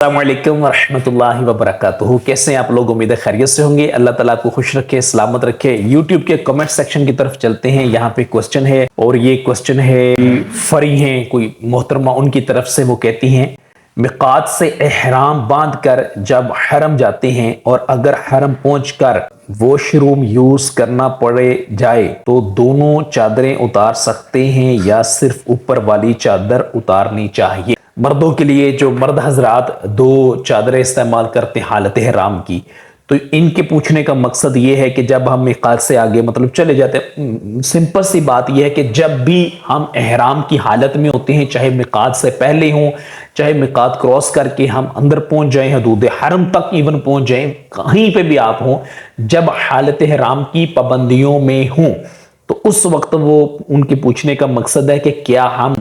अस्सलाम वालेकुम वरहमतुल्लाहि वबरकातुहू। कैसे हैं आप लोग? उम्मीद है खैरियत से होंगे। अल्लाह ताला आपको खुश रखे, सलामत रखे। यूट्यूब के कमेंट सेक्शन की तरफ चलते हैं। यहाँ पे क्वेश्चन है और ये क्वेश्चन है फरी हैं कोई मोहतरमा, उनकी तरफ से। वो कहती हैं मिकात से एहराम बांध कर जब हरम जाते हैं और अगर हरम पहुंचकर वॉशरूम यूज करना पड़े जाए तो दोनों चादरें उतार सकते हैं या सिर्फ ऊपर वाली चादर उतारनी चाहिए? मर्दों के लिए जो मर्द हजरात दो चादरें इस्तेमाल करते हैं हालत हराम की, तो इनके पूछने का मकसद ये है कि जब हम मिकात से आगे मतलब चले जाते हैं, सिंपल सी बात यह है कि जब भी हम एहराम की हालत में होते हैं, चाहे मिकात से पहले हों, चाहे मिकात क्रॉस करके हम अंदर पहुंच जाएं, हदूद हरम तक इवन पहुंच जाएं, कहीं पे भी आप हों, जब हालत हराम की पाबंदियों में हों, तो उस वक्त वो उनके पूछने का मकसद है कि क्या हम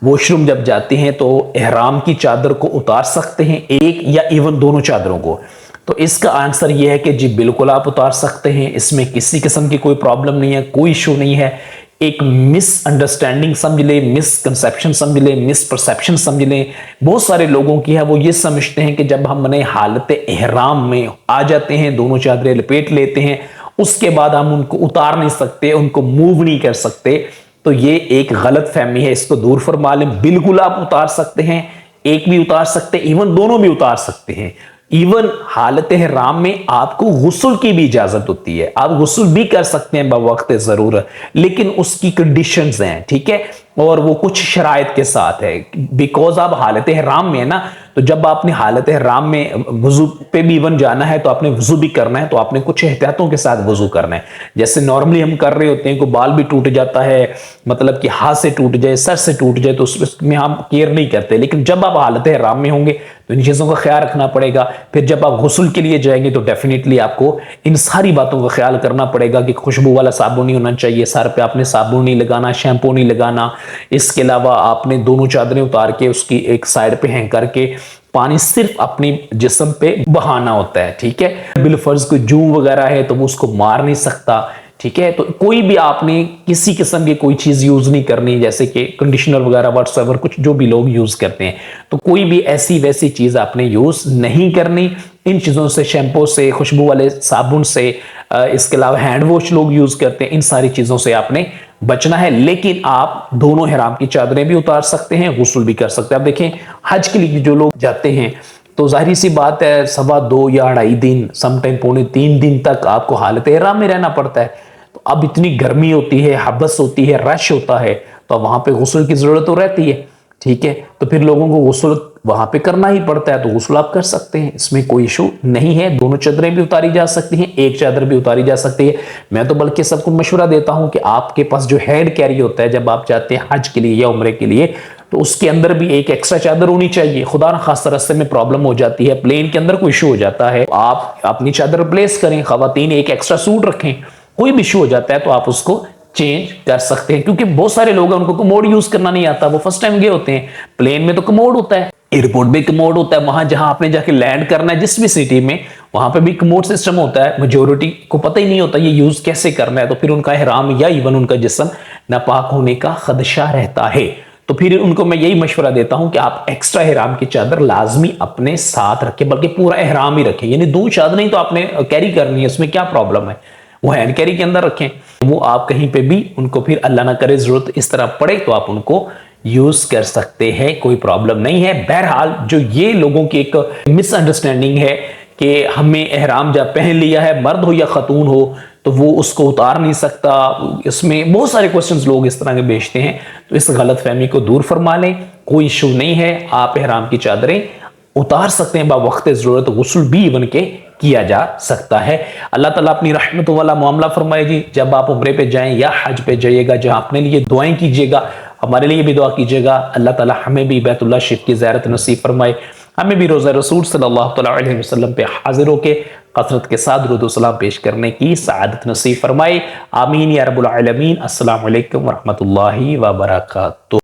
वॉशरूम जब जाते हैं तो एहराम की चादर को उतार सकते हैं, एक या इवन दोनों चादरों को? तो इसका आंसर यह है कि जी बिल्कुल आप उतार सकते हैं। इसमें किसी किस्म की कोई प्रॉब्लम नहीं है, कोई इशू नहीं है। एक मिसअंडरस्टैंडिंग समझ ले, मिसकंसेप्शन समझ ले, मिसपरसेप्शन समझ ले, बहुत सारे लोगों की है। वो ये समझते हैं कि जब हमने हालत एहराम में आ जाते हैं, दोनों चादरें लपेट लेते हैं, उसके बाद हम उनको उतार नहीं सकते, उनको मूव नहीं कर सकते। तो ये एक गलत फहमी है, इसको दूर फरमा लें। बिल्कुल आप उतार सकते हैं, एक भी उतार सकते हैं, इवन दोनों भी उतार सकते हैं। इवन हालत हराम में आपको गुस्ल की भी इजाजत होती है, आप गुस्ल भी कर सकते हैं बवक्त ज़रूरत, लेकिन उसकी कंडीशंस हैं, ठीक है, और वो कुछ शराइत के साथ है। बिकॉज आप हालत हराम में है ना, तो जब आपने हालत हराम में वजू पे भी इवन जाना है तो आपने वजू भी करना है, तो आपने कुछ एहतियातों के साथ वजू करना है। जैसे नॉर्मली हम कर रहे होते हैं, कोई बाल भी टूट जाता है, मतलब कि हाथ से टूट जाए, सर से टूट जाए, तो उसमें हम केयर नहीं करते। लेकिन जब आप हालत हराम में होंगे तो इन चीज़ों का ख्याल रखना पड़ेगा। फिर जब आप गुस्ल के लिए जाएंगे तो डेफिनेटली आपको इन सारी बातों का ख्याल करना पड़ेगा कि खुशबू वाला साबुन नहीं होना चाहिए, सर पे आपने साबुन नहीं लगाना, शैम्पू नहीं लगाना। इसके अलावा आपने दोनों चादरें उतार के उसकी एक साइड पे हैंग करके पानी सिर्फ अपनी जिस्म पे बहाना होता है, ठीक है। बिलफर्ज कोई जू वगैरह है तो वो उसको मार नहीं सकता, ठीक है। तो कोई भी आपने किसी किस्म की कोई चीज यूज नहीं करनी, जैसे कि कंडीशनर वगैरह व्हाट्सएवर कुछ जो भी लोग यूज करते हैं, तो कोई भी ऐसी वैसी चीज आपने यूज नहीं करनी। इन चीजों से, शैम्पू से, खुशबू वाले साबुन से, इसके अलावा हैंड वॉश लोग यूज करते हैं, इन सारी चीजों से आपने बचना है। लेकिन आप दोनों हराम की चादरें भी उतार सकते हैं, गुस्ल भी कर सकते हैं। आप देखें हज के लिए जो लोग जाते हैं तो जाहिर सी बात है 2.25 या 2.5 दिन, समटाइम 2.25-3 दिन तक आपको हालत एहराम में रहना पड़ता है। तो अब इतनी गर्मी होती है, हबस होती है, रश होता है, तो वहां पे गुस्ल की जरूरत तो रहती है, ठीक है। तो फिर लोगों को गुस्ल वहां पे करना ही पड़ता है, तो गुस्ल आप कर सकते हैं, इसमें कोई इशू नहीं है। दोनों चादरें भी उतारी जा सकती हैं, एक चादर भी उतारी जा सकती है। मैं तो बल्कि सबको मशवरा देता हूं कि आपके पास जो हैंड कैरी होता है जब आप जाते हैं हज के लिए या उम्रे के लिए, तो उसके अंदर भी एक एक्स्ट्रा चादर होनी चाहिए। खुदा न खास्ता रास्ते में प्रॉब्लम हो जाती है, प्लेन के अंदर कोई इशू हो जाता है, आप अपनी चादर रिप्लेस करें, खवातीन एक एक्स्ट्रा सूट रखें, कोई भी इशू हो जाता है तो आप उसको चेंज कर सकते हैं। क्योंकि बहुत सारे लोग हैं उनको कमोड यूज करना नहीं आता, वो फर्स्ट टाइम गए होते हैं। प्लेन में तो कमोड होता है, एयरपोर्ट में कमोड होता है, वहां जहां आपने जाके लैंड करना है जिस भी सिटी में, वहां पे भी कमोड सिस्टम होता है। मेजोरिटी को पता ही नहीं होता ये यूज कैसे करना है, तो फिर उनका ihram या इवन उनका जिस्म नापाक होने का खदशा रहता है। तो फिर उनको मैं यही मशवरा देता हूं कि आप एक्स्ट्रा ihram की चादर लाजमी अपने साथ रखें, बल्कि पूरा ihram ही रखें। यानी 2 चादरें ही तो आपने कैरी करनी है, उसमें क्या प्रॉब्लम है, वो हैंड कैरी के अंदर रखें। वो आप कहीं पे भी उनको फिर अल्लाह ना करे जरूरत इस तरह पड़े तो आप उनको यूज कर सकते हैं, कोई प्रॉब्लम नहीं है। बहरहाल जो ये लोगों की एक मिसअंडरस्टैंडिंग है कि हमें एहराम जब पहन लिया है, मर्द हो या खतून हो, तो वो उसको उतार नहीं सकता, इसमें बहुत सारे क्वेश्चंस लोग इस तरह के भेजते हैं। तो इस गलत फहमी को दूर फरमा लें, कोई इशू नहीं है, आप एहराम की चादरें उतार सकते हैं, बावक्त जरूरत गुस्ल भी इवन के किया जा सकता है। अल्लाह ताला अपनी रहमत वाला मामला फरमाए जी। जब आप उम्रे पे जाएं या हज पे जाइएगा, जहां अपने लिए दुआएं कीजिएगा, हमारे लिए भी दुआ कीजिएगा। अल्लाह ताला हमें भी बैतुल्लाह शरीफ की ज़ियारत नसीब फरमाए, हमें भी रोज़ा रसूल सल्लल्लाहु अलैहि वसल्लम पे हाजिर होके कसरत के साथ दुरूद व सलाम पेश करने की सआदत नसीब फरमाए। आमीन या रब्बुल आलमीन। अस्सलामु अलैकुम व रहमतुल्लाहि व बरकातुहू।